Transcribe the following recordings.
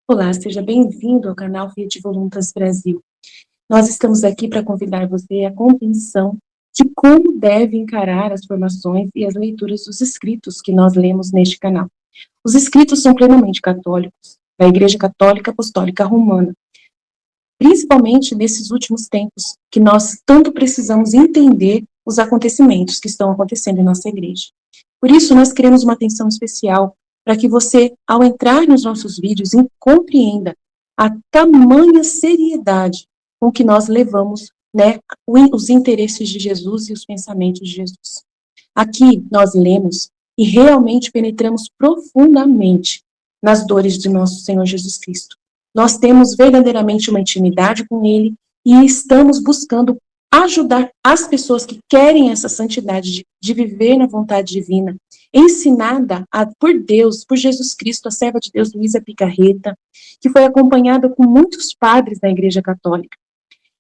Olá, seja bem-vindo ao canal Fiat Voluntas Brasil. Nós estamos aqui para convidar você à compreensão de como deve encarar as formações e as leituras dos escritos que nós lemos neste canal. Os escritos são plenamente católicos, da Igreja Católica Apostólica Romana, principalmente nesses últimos tempos, que nós tanto precisamos entender os acontecimentos que estão acontecendo em nossa igreja. Por isso, nós queremos uma atenção especial para que você, ao entrar nos nossos vídeos, compreenda a tamanha seriedade com que nós levamos, né, os interesses de Jesus e os pensamentos de Jesus. Aqui nós lemos e realmente penetramos profundamente nas dores de nosso Senhor Jesus Cristo. Nós temos verdadeiramente uma intimidade com Ele e estamos buscando ajudar as pessoas que querem essa santidade de viver na vontade divina, ensinada por Deus, por Jesus Cristo, a serva de Deus, Luísa Picarreta, que foi acompanhada com muitos padres da Igreja Católica.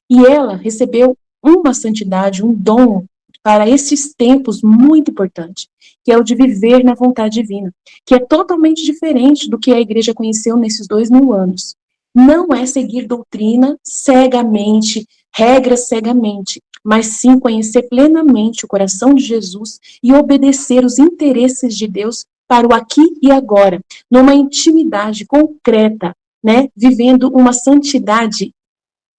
E ela recebeu uma santidade, um dom para esses tempos muito importante, que é o de viver na vontade divina, que é totalmente diferente do que a Igreja conheceu nesses 2000 anos. Não é seguir doutrina cegamente, regras cegamente, mas sim conhecer plenamente o coração de Jesus e obedecer os interesses de Deus para o aqui e agora, numa intimidade concreta, né, vivendo uma santidade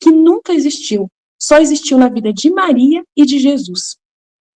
que nunca existiu, só existiu na vida de Maria e de Jesus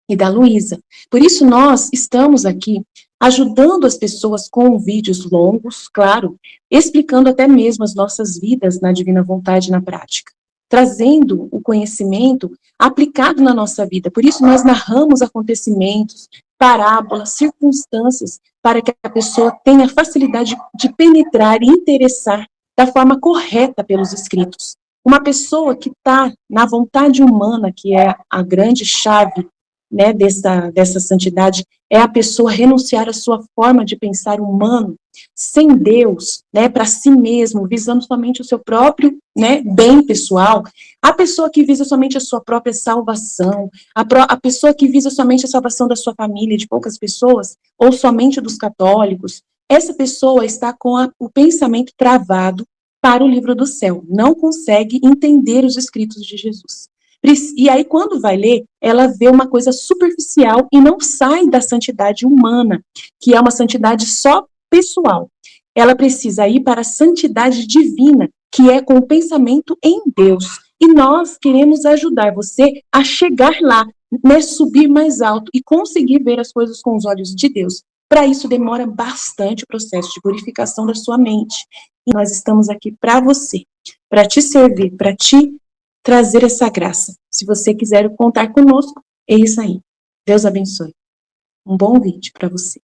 e da Luísa. Por isso nós estamos aqui ajudando as pessoas com vídeos longos, claro, explicando até mesmo as nossas vidas na divina vontade na prática, trazendo o conhecimento aplicado na nossa vida. Por isso nós narramos acontecimentos, parábolas, circunstâncias, para que a pessoa tenha facilidade de penetrar e interessar da forma correta pelos escritos. Uma pessoa que está na vontade humana, que é a grande chave, né, dessa santidade, é a pessoa renunciar à sua forma de pensar humano, sem Deus, né, para si mesmo, visando somente o seu próprio, né, bem pessoal. A pessoa que visa somente a sua própria salvação, a pessoa que visa somente a salvação da sua família, de poucas pessoas, ou somente dos católicos, essa pessoa está com o pensamento travado para o livro do céu, não consegue entender os escritos de Jesus. E aí, quando vai ler, ela vê uma coisa superficial e não sai da santidade humana, que é uma santidade só pessoal. Ela precisa ir para a santidade divina, que é com o pensamento em Deus. E nós queremos ajudar você a chegar lá, né, subir mais alto e conseguir ver as coisas com os olhos de Deus. Para isso, demora bastante o processo de purificação da sua mente. E nós estamos aqui para você, para te servir, para te trazer essa graça. Se você quiser contar conosco, é isso aí. Deus abençoe. Um bom vídeo para você.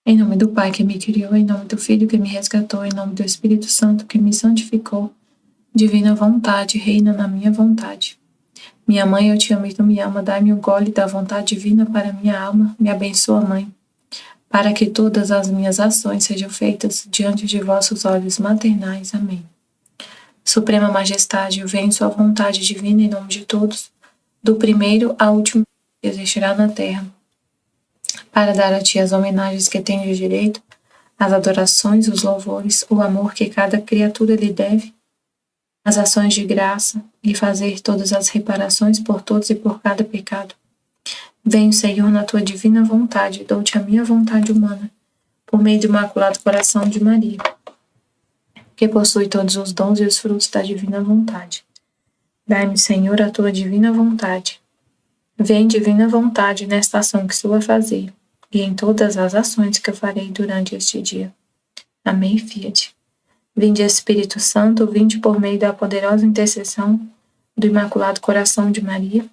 Em nome do Pai que me criou, em nome do Filho que me resgatou, em nome do Espírito Santo que me santificou, divina vontade, reina na minha vontade. Minha mãe, eu te amo e tu me ama, dai-me um gole da vontade divina para minha alma, me abençoa, mãe, para que todas as minhas ações sejam feitas diante de vossos olhos maternais. Amém. Suprema Majestade, eu venho em sua vontade divina em nome de todos, do primeiro ao último que existirá na terra, para dar a ti as homenagens que tenho de direito, as adorações, os louvores, o amor que cada criatura lhe deve, as ações de graça e fazer todas as reparações por todos e por cada pecado. Venho, Senhor, na tua divina vontade, dou-te a minha vontade humana, por meio do Imaculado Coração de Maria, que possui todos os dons e os frutos da divina vontade. Dai-me, Senhor, a tua divina vontade. Vem, divina vontade, nesta ação que estou a fazer, e em todas as ações que eu farei durante este dia. Amém, Fiat. Vinde, Espírito Santo, vinde por meio da poderosa intercessão do Imaculado Coração de Maria,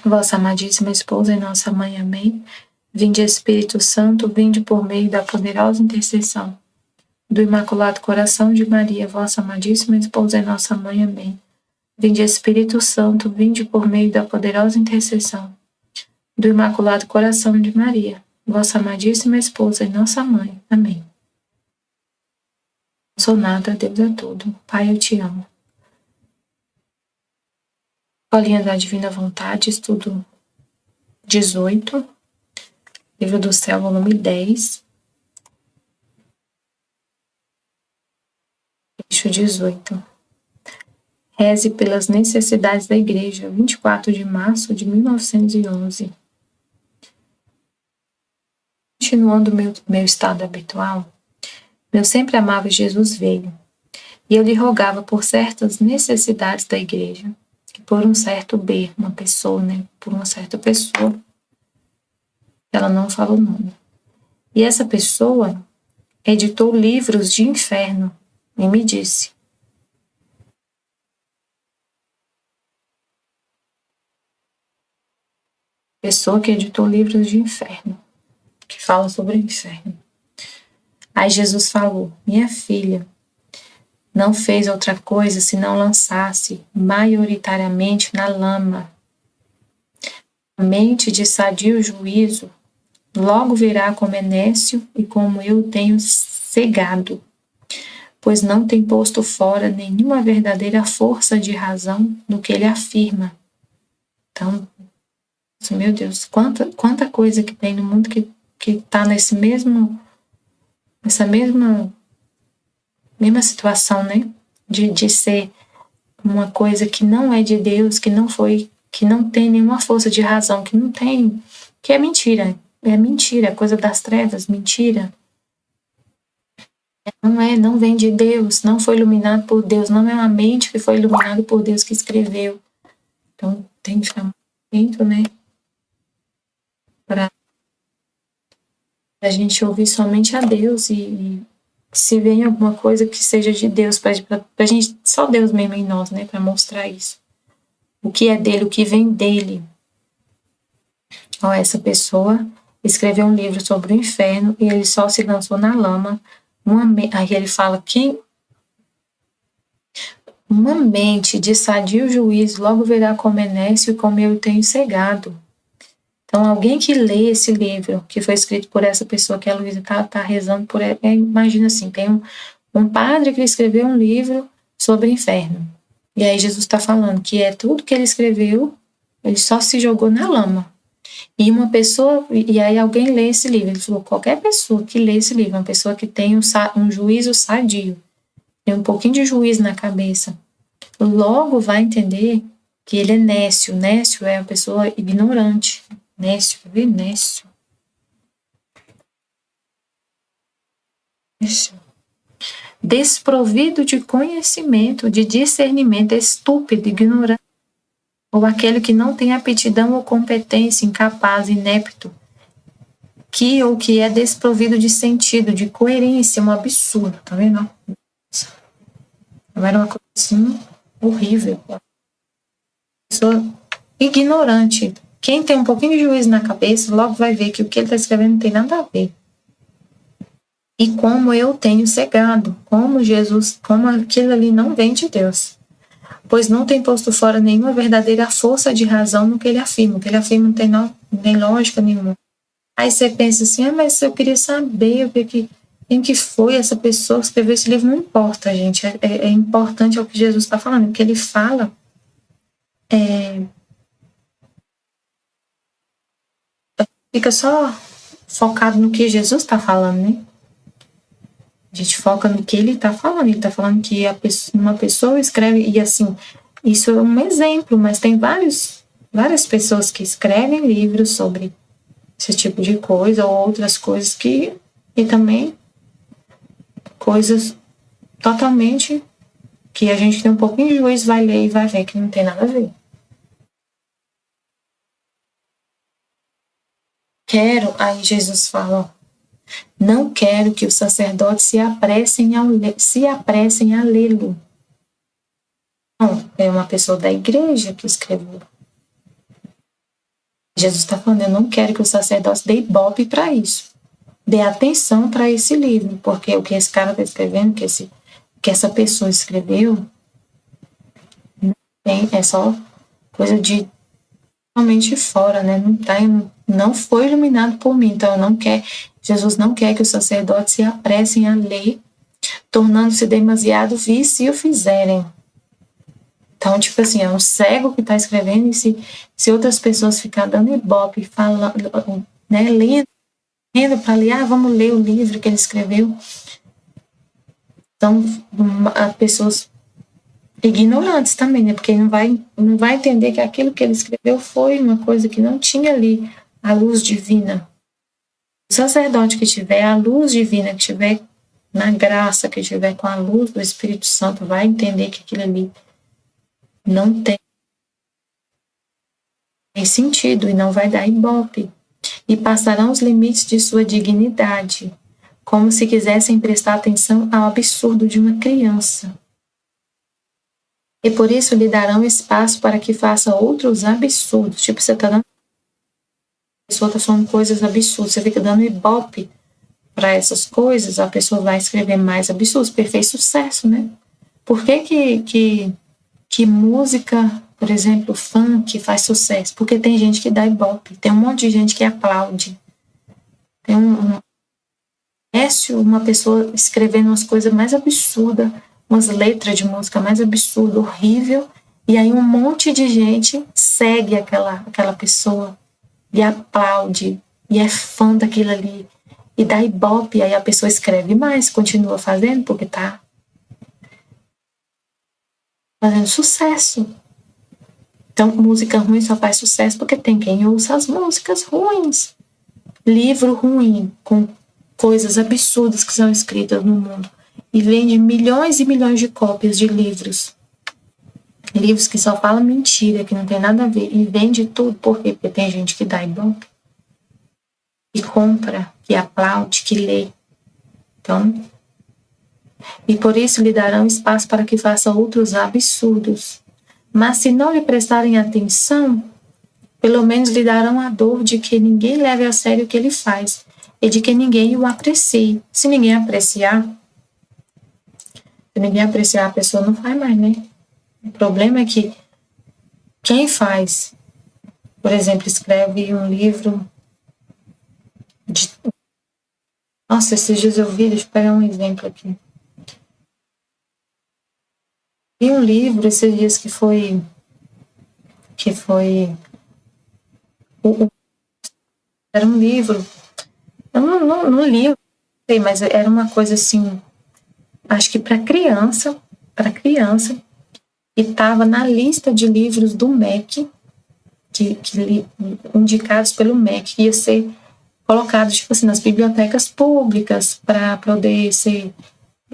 vossa amadíssima esposa e nossa mãe. Amém. Vinde, Espírito Santo, vinde por meio da poderosa intercessão do Imaculado Coração de Maria, vossa amadíssima esposa e nossa mãe. Amém. Vinde, Espírito Santo, vinde por meio da poderosa intercessão do Imaculado Coração de Maria, vossa amadíssima esposa e nossa mãe. Amém. Não sou nada, Deus é tudo. Pai, eu te amo. Colinha da Divina Vontade, estudo 18, Livro do Céu, volume 10, eixo 18. Reze pelas necessidades da Igreja, 24 de março de 1911. Continuando meu estado habitual, meu sempre amável Jesus veio, e eu lhe rogava por certas necessidades da Igreja, por um certo B, uma pessoa, né? Por uma certa pessoa. Ela não fala o nome. E essa pessoa editou livros de inferno e me disse: pessoa que editou livros de inferno, que fala sobre o inferno. Aí Jesus falou: minha filha, não fez outra coisa senão lançar-se maioritariamente na lama. A mente de sadio juízo logo verá como é nécio e como eu tenho cegado, pois não tem posto fora nenhuma verdadeira força de razão no que ele afirma. Então, meu Deus, quanta coisa que tem no mundo que está nessa mesma situação, né? De ser uma coisa que não é de Deus, que não tem nenhuma força de razão, que é mentira. É mentira, é coisa das trevas, mentira. Não vem de Deus, não foi iluminado por Deus, não é uma mente que foi iluminada por Deus que escreveu. Então tem que ficar muito atento, né? Para a gente ouvir somente a Deus e se vem alguma coisa que seja de Deus, para a gente, só Deus mesmo em nós, né? Para mostrar isso. O que é dele, o que vem dele. Ó, essa pessoa escreveu um livro sobre o inferno e ele só se lançou na lama. Aí ele fala: uma mente de sadio juízo logo verá como é nécio e como eu tenho cegado. Então, alguém que lê esse livro, que foi escrito por essa pessoa que a Luísa está rezando por ela, imagina assim, tem um padre que escreveu um livro sobre o inferno. E aí Jesus está falando que é tudo que ele escreveu, ele só se jogou na lama. E aí alguém lê esse livro, ele falou: qualquer pessoa que lê esse livro, uma pessoa que tem um juízo sadio, tem um pouquinho de juízo na cabeça, logo vai entender que ele é nécio. Nécio é uma pessoa ignorante. Nécio. Desprovido de conhecimento, de discernimento, estúpido, ignorante, ou aquele que não tem aptidão ou competência, incapaz, inepto, que é desprovido de sentido, de coerência, um absurdo, tá vendo? Era uma coisa assim horrível. Pessoa ignorante. Quem tem um pouquinho de juízo na cabeça, logo vai ver que o que ele está escrevendo não tem nada a ver. E como eu tenho cegado, como aquilo ali não vem de Deus. Pois não tem posto fora nenhuma verdadeira força de razão no que ele afirma. O que ele afirma não tem nem lógica nenhuma. Aí você pensa assim: mas eu queria saber quem que foi essa pessoa que escreveu esse livro. Não importa, gente. É importante o que Jesus está falando. O que ele fala fica só focado no que Jesus está falando, né? A gente foca no que ele está falando. Ele está falando que uma pessoa escreve, e assim, isso é um exemplo, mas tem várias pessoas que escrevem livros sobre esse tipo de coisa, ou outras coisas e também coisas totalmente que a gente tem um pouquinho de juízo, vai ler e vai ver que não tem nada a ver. Aí Jesus fala: não quero que os sacerdotes se apressem a lê-lo. Não, é uma pessoa da igreja que escreveu. Jesus está falando: eu não quero que os sacerdotes dê ibope para isso. Dê atenção para esse livro, porque o que esse cara está escrevendo, que essa pessoa escreveu, é só coisa de totalmente fora, né? Não foi iluminado por mim. Então, Jesus não quer que os sacerdotes se apressem a ler, tornando-se demasiado vil se o fizerem. Então, tipo assim, é um cego que está escrevendo, e se outras pessoas ficarem dando ibope, falando, né, lendo para ler, vamos ler o livro que ele escreveu. Então, pessoas ignorantes também, né? Porque não vai entender que aquilo que ele escreveu foi uma coisa que não tinha ali a luz divina. O sacerdote que tiver a luz divina, que tiver na graça, que tiver com a luz do Espírito Santo, vai entender que aquilo ali não tem sentido e não vai dar ibope. E passarão os limites de sua dignidade, como se quisessem prestar atenção ao absurdo de uma criança. E por isso lhe darão espaço para que faça outros absurdos. Tipo, você está dando. A pessoa está falando coisas absurdas, você fica dando ibope para essas coisas, a pessoa vai escrever mais absurdos, porque fez sucesso, né? Por que música, por exemplo, funk faz sucesso? Porque tem gente que dá ibope, tem um monte de gente que aplaude. Tem uma pessoa escrevendo umas coisas mais absurdas, umas letras de música mais absurda, horrível, e aí um monte de gente segue aquela pessoa e aplaude, e é fã daquilo ali, e dá ibope, e aí a pessoa escreve mais, continua fazendo, porque tá fazendo sucesso. Então, música ruim só faz sucesso porque tem quem ouça as músicas ruins. Livro ruim, com coisas absurdas que são escritas no mundo. E vende milhões e milhões de cópias de livros. Livros que só falam mentira, que não tem nada a ver. E vende tudo. Por quê? Porque tem gente que dá ibope, que compra, que aplaude, que lê. Então, e por isso lhe darão espaço para que faça outros absurdos. Mas se não lhe prestarem atenção, pelo menos lhe darão a dor de que ninguém leve a sério o que ele faz e de que ninguém o aprecie. Se ninguém apreciar, a pessoa não faz mais, né? O problema é que quem faz, por exemplo, escreve um livro de... Nossa, esses dias eu vi, deixa eu pegar um exemplo aqui. Vi um livro esses dias que foi era um livro, eu não li, não sei, mas era uma coisa assim, acho que para criança, e estava na lista de livros do MEC, indicados pelo MEC, que ia ser colocado, tipo assim, nas bibliotecas públicas para poder ser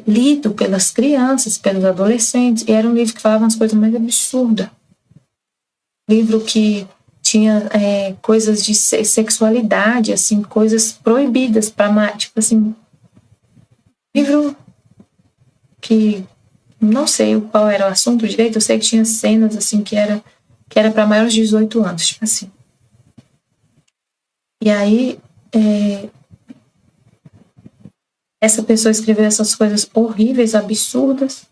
lido pelas crianças, pelos adolescentes, e era um livro que falava umas coisas mais absurdas. Livro que tinha coisas de sexualidade, assim, coisas proibidas para, tipo assim, livro que não sei qual era o assunto direito, eu sei que tinha cenas assim que era para maiores de 18 anos, tipo assim. E aí essa pessoa escreveu essas coisas horríveis, absurdas,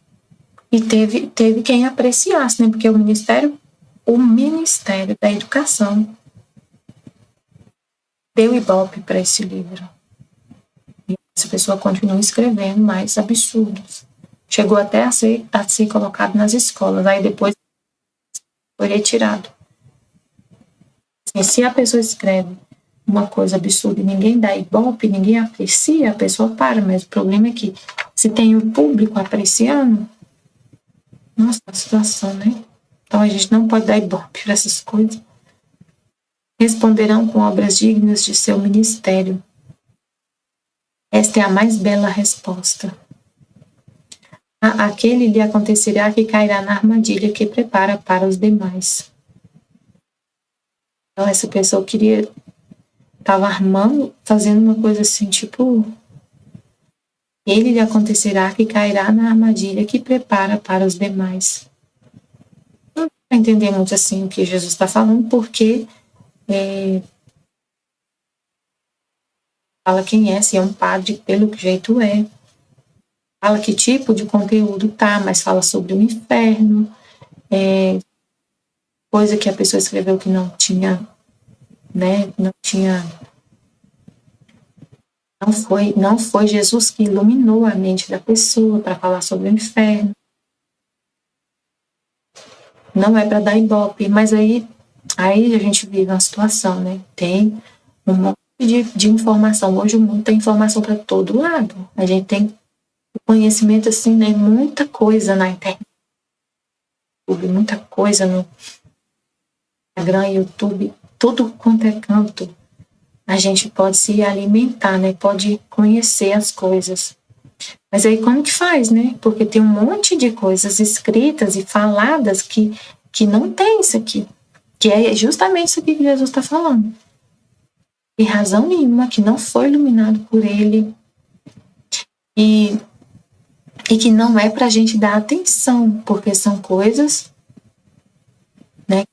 e teve quem apreciasse, né? Porque o Ministério da Educação deu ibope para esse livro. E essa pessoa continua escrevendo mais absurdos. Chegou até a ser colocado nas escolas, aí depois foi retirado. Assim, se a pessoa escreve uma coisa absurda e ninguém dá ibope, ninguém aprecia, a pessoa para, mas o problema é que se tem o público apreciando, nossa, a situação, né? Então a gente não pode dar ibope para essas coisas. Responderão com obras dignas de seu ministério. Esta é a mais bela resposta. Aquele lhe acontecerá que cairá na armadilha que prepara para os demais. Então, essa pessoa estava armando, fazendo uma coisa assim, tipo, ele lhe acontecerá que cairá na armadilha que prepara para os demais. Não dá para entender muito assim o que Jesus está falando, porque fala quem é, se é um padre, pelo jeito é. Fala que tipo de conteúdo tá, mas fala sobre o inferno, coisa que a pessoa escreveu que não tinha, né? Não foi Jesus que iluminou a mente da pessoa para falar sobre o inferno. não é para dar ibope, mas aí a gente vive uma situação, né? Tem um monte de informação. Hoje o mundo tem informação para todo lado. A gente tem conhecimento, assim, né? Muita coisa na internet, muita coisa no Instagram, YouTube, tudo quanto é canto. A gente pode se alimentar, né? Pode conhecer as coisas. Mas aí como que faz, né? Porque tem um monte de coisas escritas e faladas que não tem isso aqui. Que é justamente isso aqui que Jesus está falando. Tem razão nenhuma, que não foi iluminado por ele. E que não é para a gente dar atenção, porque são coisas, né?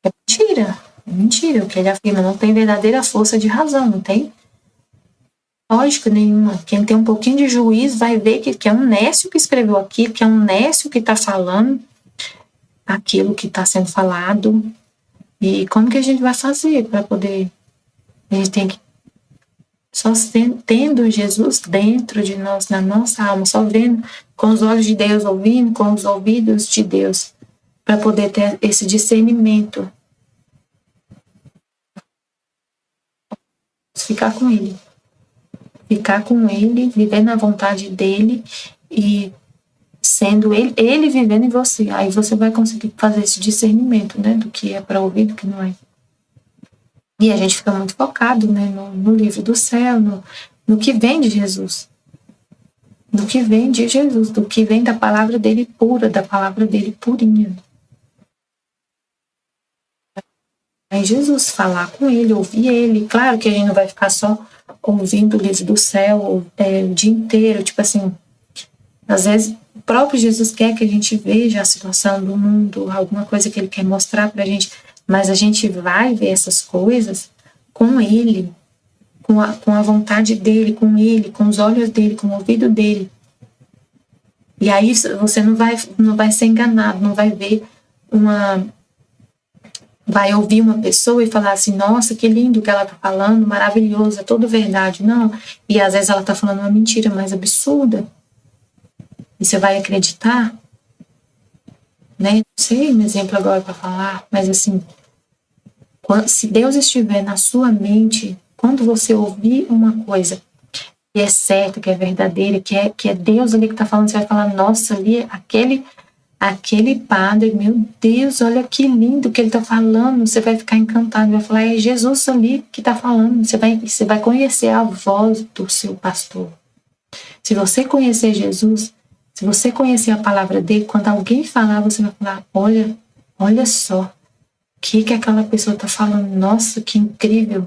É mentira. É mentira. O que ele afirma não tem verdadeira força de razão, não tem lógica nenhuma. Quem tem um pouquinho de juízo vai ver que é um nécio que escreveu aquilo, que é um nécio que está falando aquilo que está sendo falado. E como que a gente vai fazer para poder... A gente tem que só tendo Jesus dentro de nós, na nossa alma, só vendo com os olhos de Deus, ouvindo com os ouvidos de Deus, para poder ter esse discernimento. Ficar com Ele. Ficar com Ele, viver na vontade dEle e sendo Ele vivendo em você. Aí você vai conseguir fazer esse discernimento, né, do que é para ouvir e do que não é. E a gente fica muito focado, né, no livro do céu, no que vem de Jesus. Do que vem de Jesus, do que vem da palavra dele pura, da palavra dele purinha. Aí Jesus, falar com ele, ouvir ele. Claro que a gente não vai ficar só ouvindo o livro do céu o dia inteiro, tipo assim, às vezes o próprio Jesus quer que a gente veja a situação do mundo, alguma coisa que ele quer mostrar pra gente, mas a gente vai ver essas coisas com ele, com a vontade dele, com ele, com os olhos dele, com o ouvido dele. E aí você não vai ser enganado, não vai ver vai ouvir uma pessoa e falar assim, nossa, que lindo que ela tá falando, maravilhoso, é tudo verdade. Não. E às vezes ela tá falando uma mentira mais absurda. E você vai acreditar? Né? Não sei um exemplo agora para falar, mas assim, se Deus estiver na sua mente, quando você ouvir uma coisa que é certa, que é verdadeira, que é Deus ali que tá falando, você vai falar, nossa, ali, aquele padre, meu Deus, olha que lindo que ele está falando. Você vai ficar encantado, vai falar, é Jesus ali que está falando. Você vai conhecer a voz do seu pastor. Se você conhecer Jesus, se você conhecer a palavra dele, quando alguém falar, você vai falar, olha só, o que aquela pessoa está falando. Nossa, que incrível.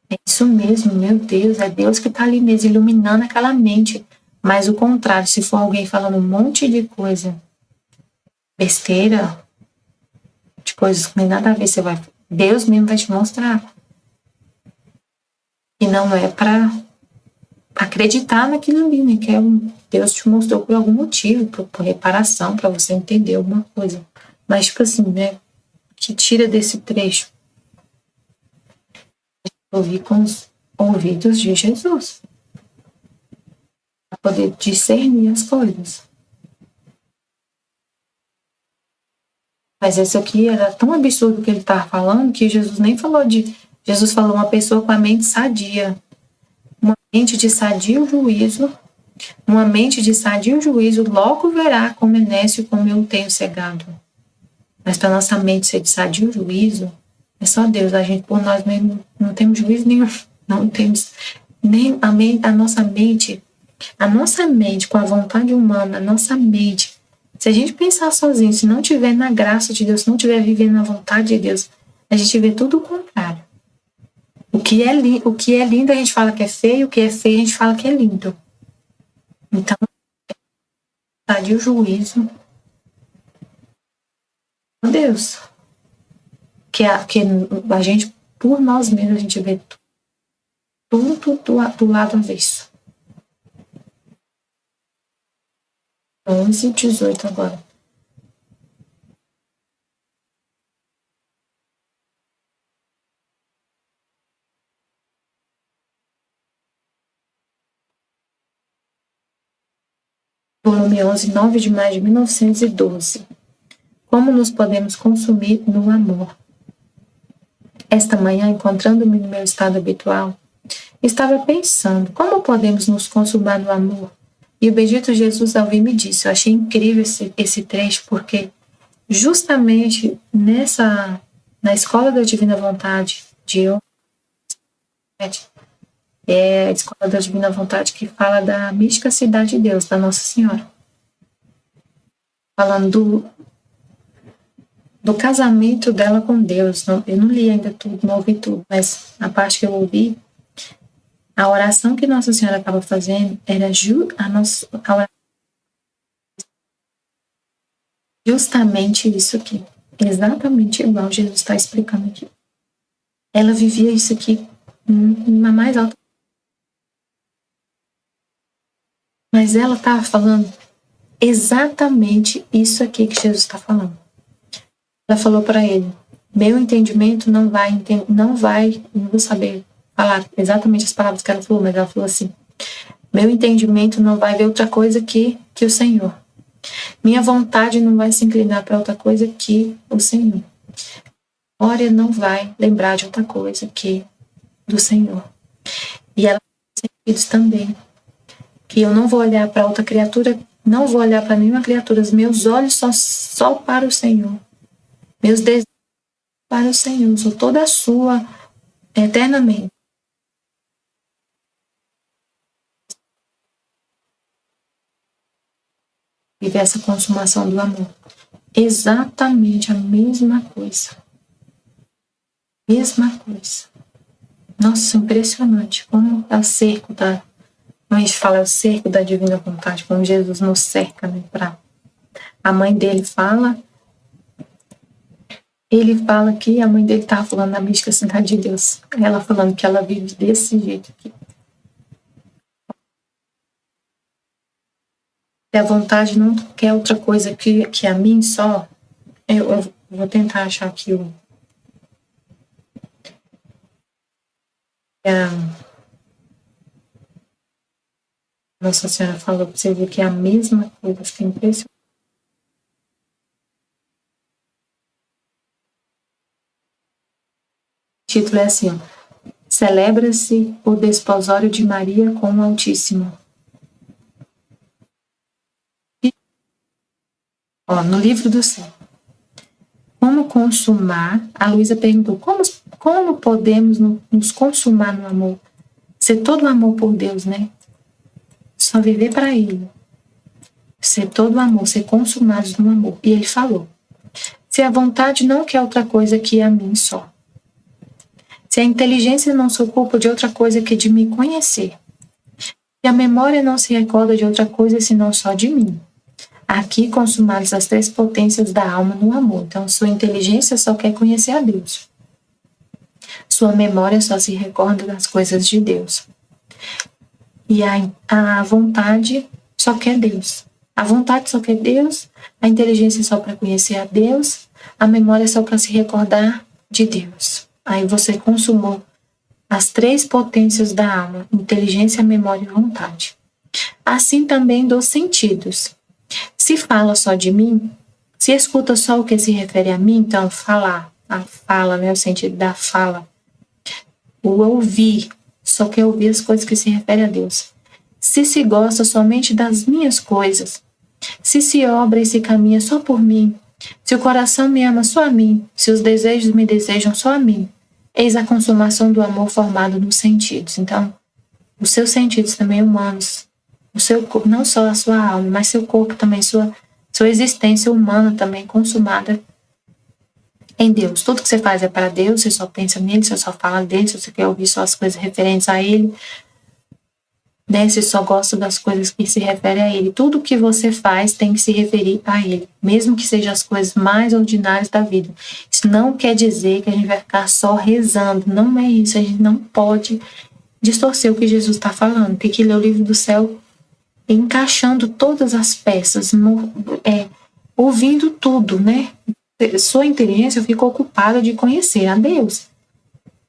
É isso mesmo, meu Deus, é Deus que está ali mesmo, iluminando aquela mente. Mas o contrário, se for alguém falando um monte de coisa, besteira, de coisas que nem nada a ver, Deus mesmo vai te mostrar. E não é para acreditar naquilo ali, né? Que Deus te mostrou por algum motivo, por reparação, para você entender alguma coisa. Mas, tipo assim, né? Que tira desse trecho? Ouvir com os ouvidos de Jesus. Para poder discernir as coisas. Mas isso aqui era tão absurdo que ele estava falando que Jesus nem falou de... Jesus falou uma pessoa com a mente sadia. Uma mente de sadio juízo. Uma mente de sadio juízo logo verá como é nécio como eu tenho cegado. Mas para nossa mente ser de sadio juízo, é só Deus. A gente, por nós mesmos, não temos juízo nenhum. Não temos nem a nossa mente com a vontade humana, a nossa mente. Se a gente pensar sozinho, se não tiver na graça de Deus, se não tiver vivendo na vontade de Deus, a gente vê tudo o contrário. O que é lindo a gente fala que é feio, o que é feio a gente fala que é lindo. Então, sadio juízo, Deus. Que a gente, por nós mesmos, a gente vê tudo do lado avesso. 11:18 agora. volume 11, 9 de maio de 1912. Como nos podemos consumir no amor? Esta manhã, encontrando-me no meu estado habitual, estava pensando, como podemos nos consumar no amor? E o bendito Jesus, ao vir, me disse, eu achei incrível esse trecho, porque justamente na Escola da Divina Vontade, é a Escola da Divina Vontade que fala da mística cidade de Deus, da Nossa Senhora. Falando do casamento dela com Deus. Eu não li ainda tudo, não ouvi tudo, mas a parte que eu ouvi, a oração que Nossa Senhora estava fazendo era justamente isso aqui. Exatamente igual Jesus está explicando aqui. Ela vivia isso aqui na mais alta. Mas ela estava falando exatamente isso aqui que Jesus está falando. Ela falou para ele, meu entendimento não vou saber falar exatamente as palavras que ela falou, mas ela falou assim, meu entendimento não vai ver outra coisa que o Senhor. Minha vontade não vai se inclinar para outra coisa que o Senhor. A memória não vai lembrar de outra coisa que do Senhor. E ela tem sentidos também, que eu não vou olhar para outra criatura, não vou olhar para nenhuma criatura, os meus olhos só para o Senhor. Meus desejos para o Senhor, sou toda sua eternamente. Viver essa consumação do amor. Exatamente a mesma coisa. Mesma coisa. Nossa, impressionante. Como é o cerco da... Como a gente fala, é o cerco da divina vontade, como Jesus nos cerca, né? A mãe dele fala... Ele fala que a mãe dele estava falando da mística cidade de Deus. Ela falando que ela vive desse jeito aqui. E a vontade não quer outra coisa que a mim só. Eu vou tentar achar aqui o... Nossa Senhora falou para você ver que é a mesma coisa, fica impressionante. O título é assim, ó, celebra-se o desposório de Maria com o Altíssimo. Ó, no livro do céu. Como consumar? A Luísa perguntou, como podemos nos consumar no amor? Ser todo amor por Deus, né? Só viver para Ele. Ser todo amor, ser consumados no amor. E Ele falou, se a vontade não quer outra coisa que a mim só. Se a inteligência não se ocupa de outra coisa que de me conhecer. Se a memória não se recorda de outra coisa senão só de mim. Aqui consumadas as três potências da alma no amor. Então, sua inteligência só quer conhecer a Deus. Sua memória só se recorda das coisas de Deus. E a vontade só quer Deus. A vontade só quer Deus, a inteligência só para conhecer a Deus, a memória só para se recordar de Deus. Aí você consumou as três potências da alma, inteligência, memória e vontade. Assim também dos sentidos. Se fala só de mim, se escuta só o que se refere a mim, então falar, a fala, né, o sentido da fala. O ouvir, só quer ouvir as coisas que se referem a Deus. Se gosta somente das minhas coisas, se obra e se caminha só por mim, se o coração me ama só a mim, se os desejos me desejam só a mim, eis a consumação do amor formado nos sentidos. Então, os seus sentidos também humanos, o seu corpo, não só a sua alma, mas seu corpo também, sua existência humana também consumada em Deus. Tudo que você faz é para Deus, você só pensa nele, você só fala dele, você quer ouvir só as coisas referentes a ele, né? Você só gosta das coisas que se referem a ele. Tudo que você faz tem que se referir a ele, mesmo que sejam as coisas mais ordinárias da vida. Isso não quer dizer que a gente vai ficar só rezando, não é isso, a gente não pode distorcer o que Jesus está falando, tem que ler o livro do céu encaixando todas as peças, ouvindo tudo, né? Sua inteligência fica ocupada de conhecer a Deus.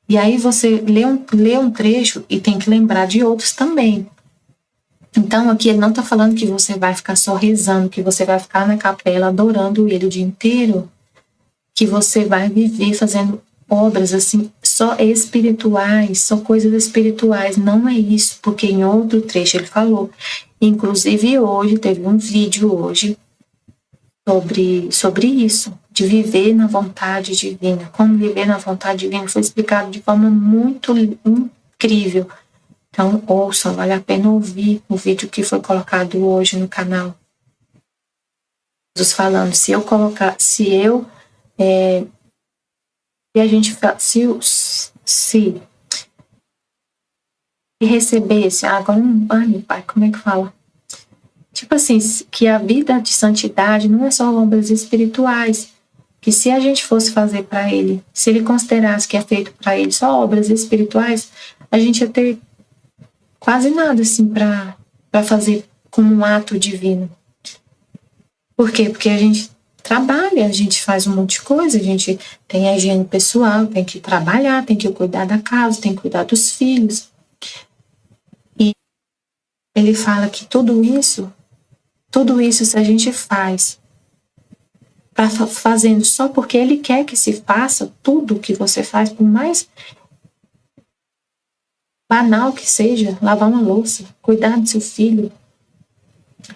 E aí você lê um trecho e tem que lembrar de outros também. Então, aqui ele não está falando que você vai ficar só rezando, que você vai ficar na capela adorando ele o dia inteiro, que você vai viver fazendo obras assim, só espirituais, só coisas espirituais. Não é isso, porque em outro trecho ele falou. Inclusive hoje, teve um vídeo hoje sobre isso, de viver na vontade divina. Como viver na vontade divina foi explicado de forma muito incrível. Então, ouçam, vale a pena ouvir o vídeo que foi colocado hoje no canal. Jesus falando, se a gente se recebesse, agora não, ai meu pai, como é que fala? Tipo assim, que a vida de santidade não é só obras espirituais, que se a gente fosse fazer para ele, se ele considerasse que é feito para ele só obras espirituais, a gente ia ter quase nada assim para fazer como um ato divino. Por quê? Porque a gente trabalha, a gente faz um monte de coisa, a gente tem a higiene pessoal, tem que trabalhar, tem que cuidar da casa, tem que cuidar dos filhos. E ele fala que tudo isso se a gente faz fazendo só porque ele quer que se faça, tudo que você faz, por mais banal que seja, lavar uma louça, cuidar do seu filho,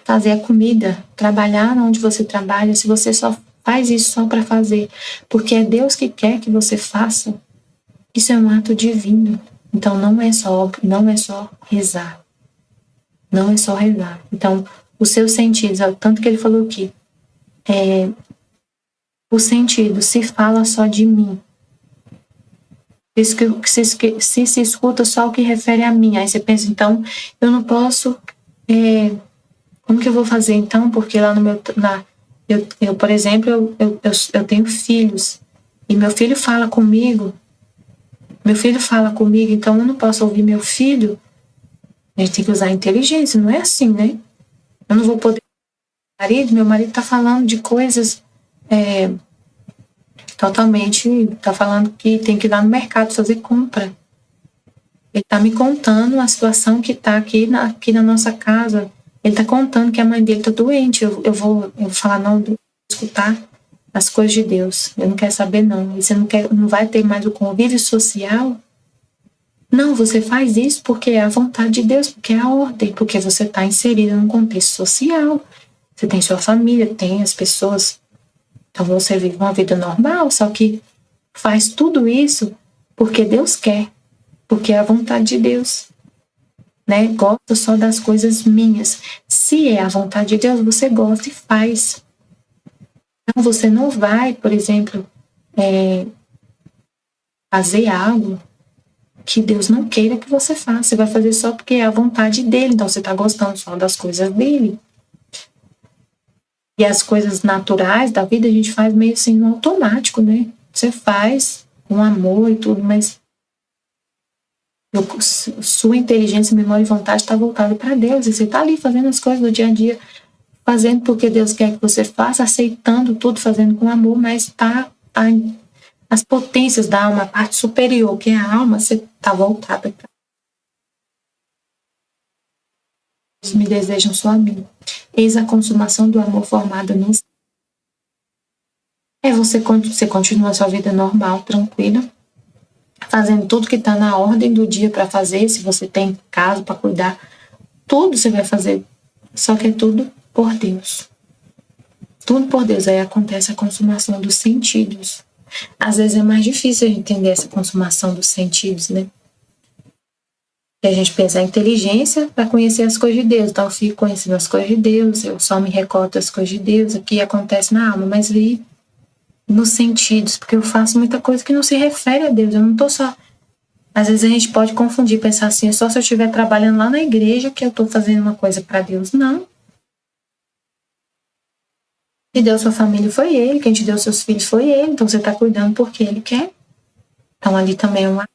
fazer a comida, trabalhar onde você trabalha, se você só faz isso só para fazer, porque é Deus que quer que você faça, isso é um ato divino. Então não é só rezar. Não é só rezar. Então, os seus sentidos, tanto que ele falou aqui, o sentido, se fala só de mim. Se escuta só o que refere a mim. Aí você pensa, então, eu não posso. Como que eu vou fazer então? Porque lá no meu. Eu por exemplo, eu tenho filhos. E meu filho fala comigo. Então eu não posso ouvir meu filho. A gente tem que usar a inteligência, não é assim, né? Eu não vou poder. Meu marido tá falando de coisas. Totalmente, tá falando que tem que ir lá no mercado fazer compra. Ele tá me contando a situação que tá aqui na nossa casa. Ele tá contando que a mãe dele tá doente. Eu vou falar, não, escutar as coisas de Deus. Eu não quero saber, não. E você não vai ter mais o convívio social? Não, você faz isso porque é a vontade de Deus, porque é a ordem, porque você tá inserida num contexto social. Você tem sua família, tem as pessoas. Então você vive uma vida normal, só que faz tudo isso porque Deus quer, porque é a vontade de Deus, né? Gosto só das coisas minhas. Se é a vontade de Deus, você gosta e faz. Então você não vai, por exemplo, fazer algo que Deus não queira que você faça. Você vai fazer só porque é a vontade dele, então você está gostando só das coisas dele. E as coisas naturais da vida a gente faz meio assim no automático, né? Você faz com amor e tudo, mas sua inteligência, memória e vontade está voltada para Deus. E você está ali fazendo as coisas do dia a dia, fazendo porque Deus quer que você faça, aceitando tudo, fazendo com amor, mas tá as potências da alma, a parte superior, que é a alma, você está voltada para Deus. Me desejam só a mim. Eis a consumação do amor formada no você continua a sua vida normal, tranquila, fazendo tudo que está na ordem do dia para fazer, se você tem casa para cuidar, tudo você vai fazer, só que é tudo por Deus. Tudo por Deus. Aí acontece a consumação dos sentidos. Às vezes é mais difícil a gente entender essa consumação dos sentidos, né? E a gente pensa a inteligência para conhecer as coisas de Deus. Então eu fico conhecendo as coisas de Deus, eu só me recordo das coisas de Deus, aqui acontece na alma, mas vi nos sentidos, porque eu faço muita coisa que não se refere a Deus. Eu não tô só. Às vezes a gente pode confundir, pensar assim, é só se eu estiver trabalhando lá na igreja que eu tô fazendo uma coisa para Deus. Não. Quem deu sua família foi Ele, quem te deu seus filhos foi Ele, então você está cuidando porque Ele quer. Então ali também é uma.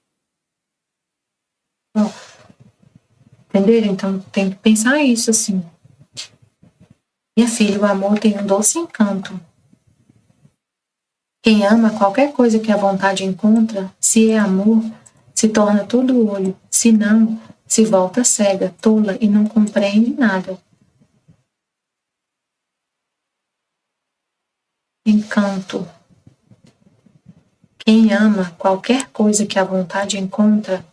Entenderam? Então tem que pensar isso assim. Minha filha, o amor tem um doce encanto. Quem ama qualquer coisa que a vontade encontra, se é amor, se torna todo olho. Se não, se volta cega, tola e não compreende nada. Encanto. Quem ama qualquer coisa que a vontade encontra,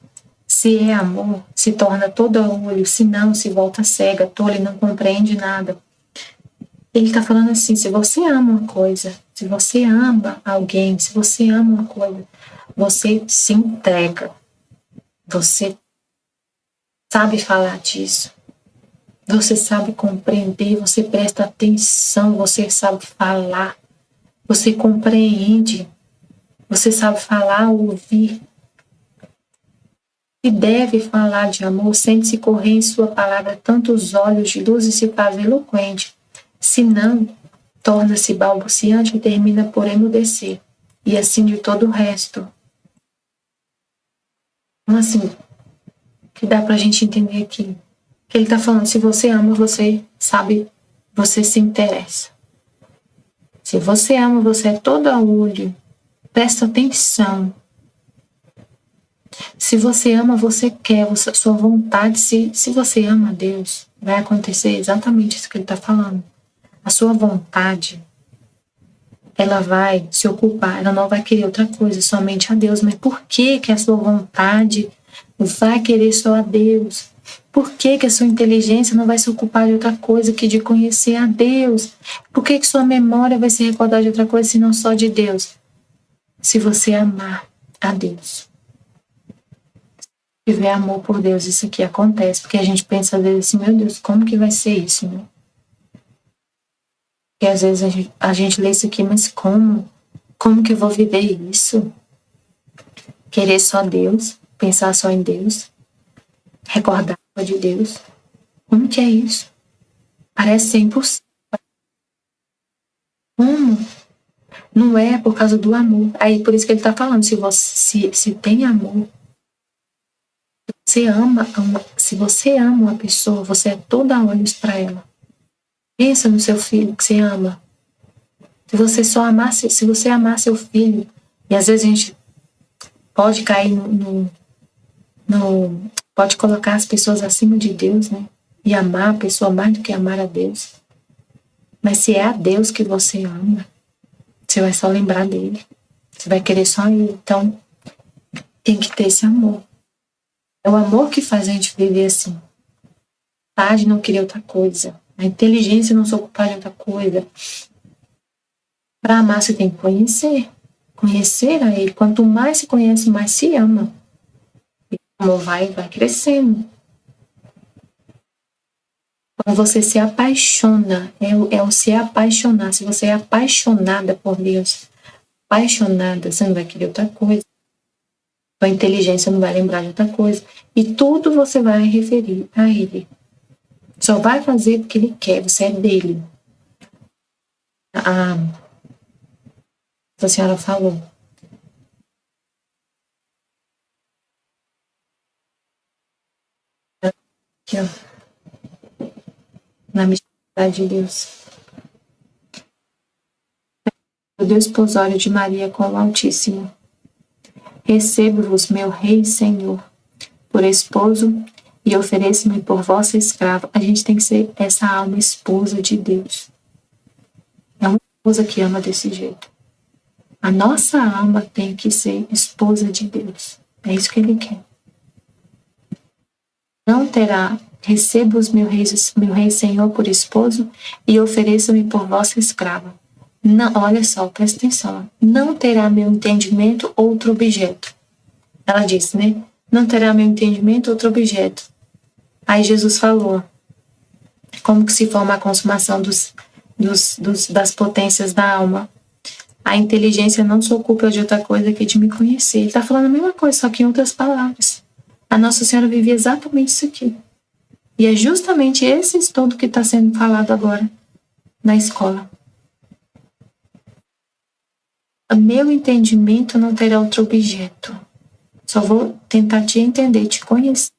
se é amor, se torna todo olho, se não, se volta cega, tola e não compreende nada. Ele está falando assim, se você ama uma coisa, se você ama alguém, se você ama uma coisa, você se entrega. Você sabe falar disso. Você sabe compreender, você presta atenção, você sabe falar. Você compreende. Você sabe falar, ouvir. Se deve falar de amor, sente-se correr em sua palavra tantos olhos de luz e se faz eloquente. Se não, torna-se balbuciante e termina por emudecer. E assim de todo o resto. Então, assim, que dá pra gente entender aqui. Que ele tá falando, se você ama, você sabe, você se interessa. Se você ama, você é todo olho. Presta atenção. Se você ama, você quer, sua vontade, se você ama a Deus, vai acontecer exatamente isso que ele está falando. A sua vontade, ela vai se ocupar, ela não vai querer outra coisa, somente a Deus. Mas por que a sua vontade vai querer só a Deus? Por que a sua inteligência não vai se ocupar de outra coisa que de conhecer a Deus? Por que sua memória vai se recordar de outra coisa senão só de Deus? Se você amar a Deus. Se tiver amor por Deus, isso aqui acontece. Porque a gente pensa às vezes assim, meu Deus, como que vai ser isso, né? Porque às vezes a gente lê isso aqui, mas como? Como que eu vou viver isso? Querer só Deus, pensar só em Deus, recordar de Deus. Como que é isso? Parece ser impossível. Como? Não é por causa do amor. Aí por isso que ele está falando, se tem amor, se você ama uma pessoa, você é toda olhos para ela. Pensa no seu filho que você ama. Se você amar seu filho, e às vezes a gente pode cair pode colocar as pessoas acima de Deus, né? E amar a pessoa mais do que amar a Deus. Mas se é a Deus que você ama, você vai só lembrar dele. Você vai querer só ele. Então, tem que ter esse amor. É o amor que faz a gente viver assim. A de não querer outra coisa. A inteligência não se ocupar de outra coisa. Para amar, você tem que conhecer. Conhecer a ele. Quanto mais se conhece, mais se ama. E o amor vai crescendo. Quando você se apaixona, é o se apaixonar. Se você é apaixonada por Deus, apaixonada, você não vai querer outra coisa. Sua inteligência não vai lembrar de outra coisa. E tudo você vai referir a ele. Só vai fazer porque ele quer, você é dele. A senhora falou. Aqui, ó. Na misericórdia de Deus. O desposório de Maria com o Altíssimo. Recebo-vos, meu Rei e Senhor, por esposo e ofereço-me por vossa escrava. A gente tem que ser essa alma esposa de Deus. É uma esposa que ama desse jeito. A nossa alma tem que ser esposa de Deus. É isso que ele quer. Não terá, recebo-os, meu rei e Senhor, por esposo e ofereço-me por vossa escrava. Não, olha só, presta atenção. Não terá meu entendimento outro objeto. Ela disse, né? Não terá meu entendimento outro objeto. Aí Jesus falou como que se forma a consumação das potências da alma. A inteligência não se ocupa de outra coisa que de me conhecer. Ele está falando a mesma coisa, só que em outras palavras. A Nossa Senhora vivia exatamente isso aqui. E é justamente esse estudo que está sendo falado agora na escola. O meu entendimento não terá outro objeto. Só vou tentar te entender, te conhecer.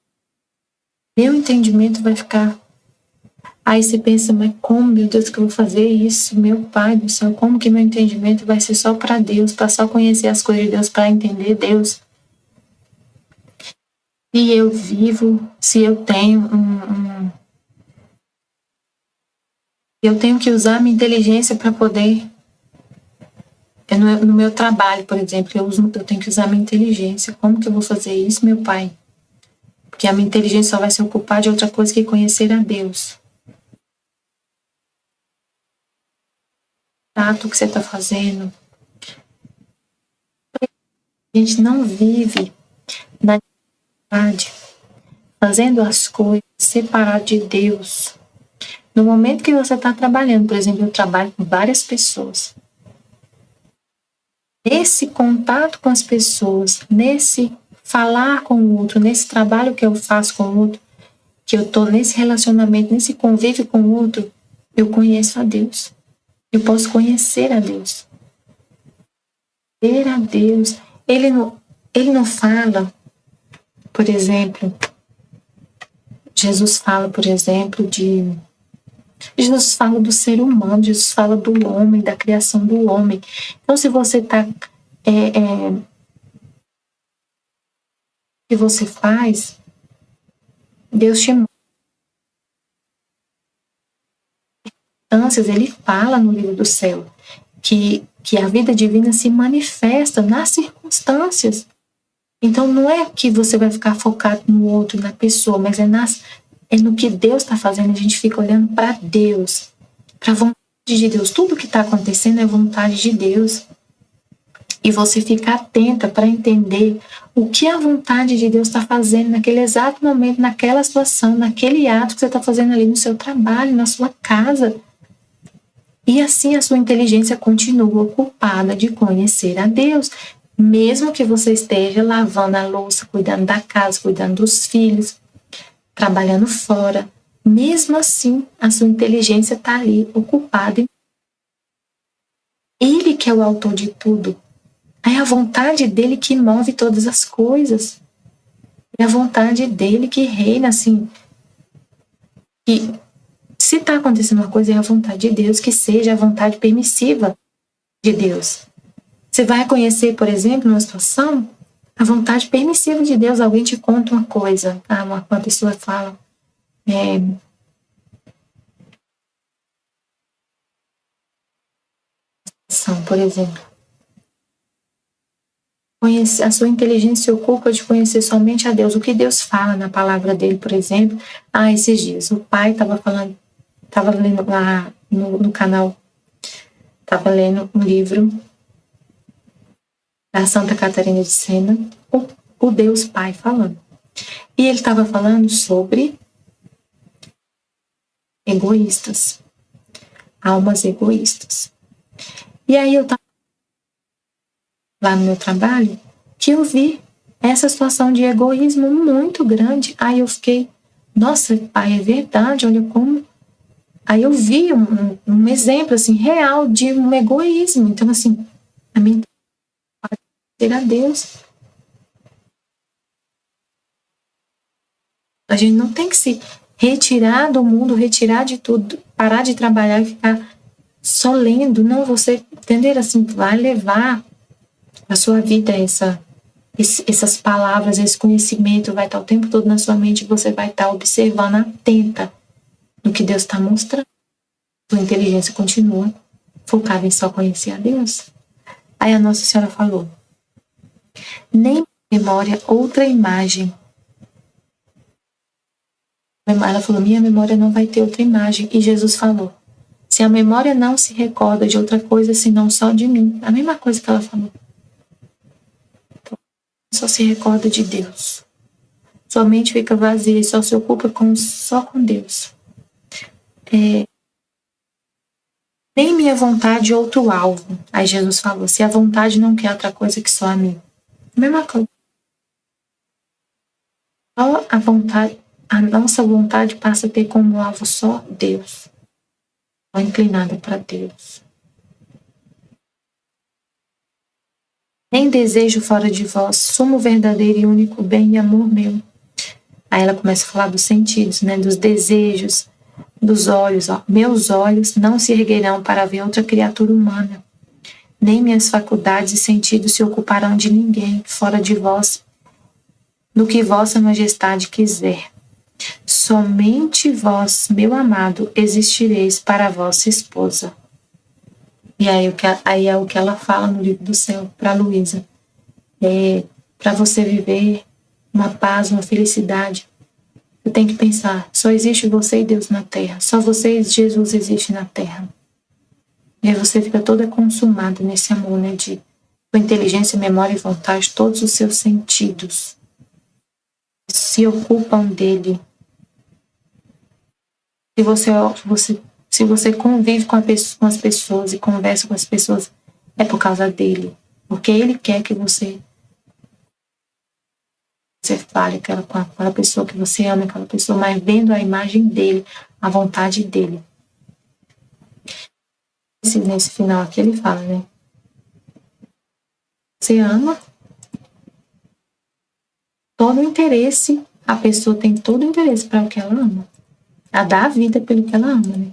Meu entendimento vai ficar... Aí você pensa, mas como, meu Deus, que eu vou fazer isso? Meu Pai do céu, como que meu entendimento vai ser só para Deus, para só conhecer as coisas de Deus, para entender Deus? se eu vivo, se eu tenho eu tenho que usar a minha inteligência para poder. No meu trabalho, por exemplo, eu tenho que usar a minha inteligência. Como que eu vou fazer isso, meu pai? Porque a minha inteligência só vai se ocupar de outra coisa que conhecer a Deus. Tato, o que você está fazendo? A gente não vive na verdade, fazendo as coisas separado de Deus. No momento que você está trabalhando, por exemplo, eu trabalho com várias pessoas. Nesse contato com as pessoas, nesse falar com o outro, nesse trabalho que eu faço com o outro, que eu estou nesse relacionamento, nesse convívio com o outro, eu conheço a Deus. Eu posso conhecer a Deus. Ver a Deus. Ele não fala, por exemplo, Jesus fala, por exemplo, Jesus fala do ser humano, Jesus fala do homem, da criação do homem. Então, se você está... o que você faz, Deus te mostra. Ele fala no livro do céu que a vida divina se manifesta nas circunstâncias. Então, não é que você vai ficar focado no outro, na pessoa, mas é no que Deus está fazendo. A gente fica olhando para Deus, para a vontade de Deus. Tudo que está acontecendo é vontade de Deus. E você fica atenta para entender o que a vontade de Deus está fazendo naquele exato momento, naquela situação, naquele ato que você está fazendo ali no seu trabalho, na sua casa. E assim a sua inteligência continua ocupada de conhecer a Deus, mesmo que você esteja lavando a louça, cuidando da casa, cuidando dos filhos, trabalhando fora. Mesmo assim, a sua inteligência está ali ocupada. Ele que é o autor de tudo. É a vontade dele que move todas as coisas. É a vontade dele que reina, assim. Que se está acontecendo uma coisa, é a vontade de Deus, que seja a vontade permissiva de Deus. Você vai conhecer, por exemplo, numa situação, a vontade permissiva de Deus. Alguém te conta uma coisa, uma pessoa fala, por exemplo, a sua inteligência se ocupa de conhecer somente a Deus. O que Deus fala na palavra dele, por exemplo. Esses dias, o pai estava falando, estava lendo lá no canal, estava lendo um livro da Santa Catarina de Sena, o Deus Pai falando. E ele estava falando sobre egoístas, almas egoístas. E aí eu estava lá no meu trabalho, que eu vi essa situação de egoísmo muito grande. Aí eu fiquei, nossa, pai, é verdade, olha como... Aí eu vi um exemplo, assim, real de um egoísmo. Então, assim, a minha ser a Deus. A gente não tem que se retirar do mundo, retirar de tudo, parar de trabalhar e ficar só lendo. Não, você, entender assim, vai levar a sua vida essas palavras, esse conhecimento vai estar o tempo todo na sua mente e você vai estar observando, atenta no que Deus está mostrando. Sua inteligência continua focada em só conhecer a Deus. Aí a Nossa Senhora falou, nem memória outra imagem. Ela falou, minha memória não vai ter outra imagem. E Jesus falou, se a memória não se recorda de outra coisa senão só de mim. A mesma coisa que ela falou. Então, só se recorda de Deus. Sua mente fica vazia e só se ocupa só com Deus. Nem minha vontade outro alvo. Aí Jesus falou, se a vontade não quer outra coisa que só a mim. A mesma coisa. Só a vontade, a nossa vontade passa a ter como alvo só Deus. Só inclinada para Deus. Nem desejo fora de vós, sumo verdadeiro e único bem e amor meu. Aí ela começa a falar dos sentidos, né? Dos desejos, dos olhos. Meus olhos não se erguerão para ver outra criatura humana. Nem minhas faculdades e sentidos se ocuparão de ninguém fora de vós. no que vossa majestade quiser. Somente vós, meu amado, existireis para a vossa esposa. E aí é o que ela fala no livro do céu para Luísa. Para você viver uma paz, uma felicidade, você tem que pensar, só existe você e Deus na terra. Só você e Jesus existe na terra. E aí você fica toda consumada nesse amor, né? De sua inteligência, memória e vontade, todos os seus sentidos se ocupam dele. Se você convive com as pessoas e conversa com as pessoas, é por causa dele. Porque ele quer que você fale com aquela pessoa que você ama, aquela pessoa, mas vendo a imagem dele, a vontade dele. Nesse final aqui ele fala, né? Você ama todo o interesse, a pessoa tem todo o interesse para o que ela ama. A dar a vida pelo que ela ama, né?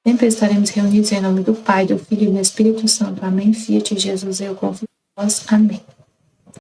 Sempre estaremos reunidos em nome do Pai, do Filho e do Espírito Santo. Amém. Fiat Jesus, eu confio em vós. Amém.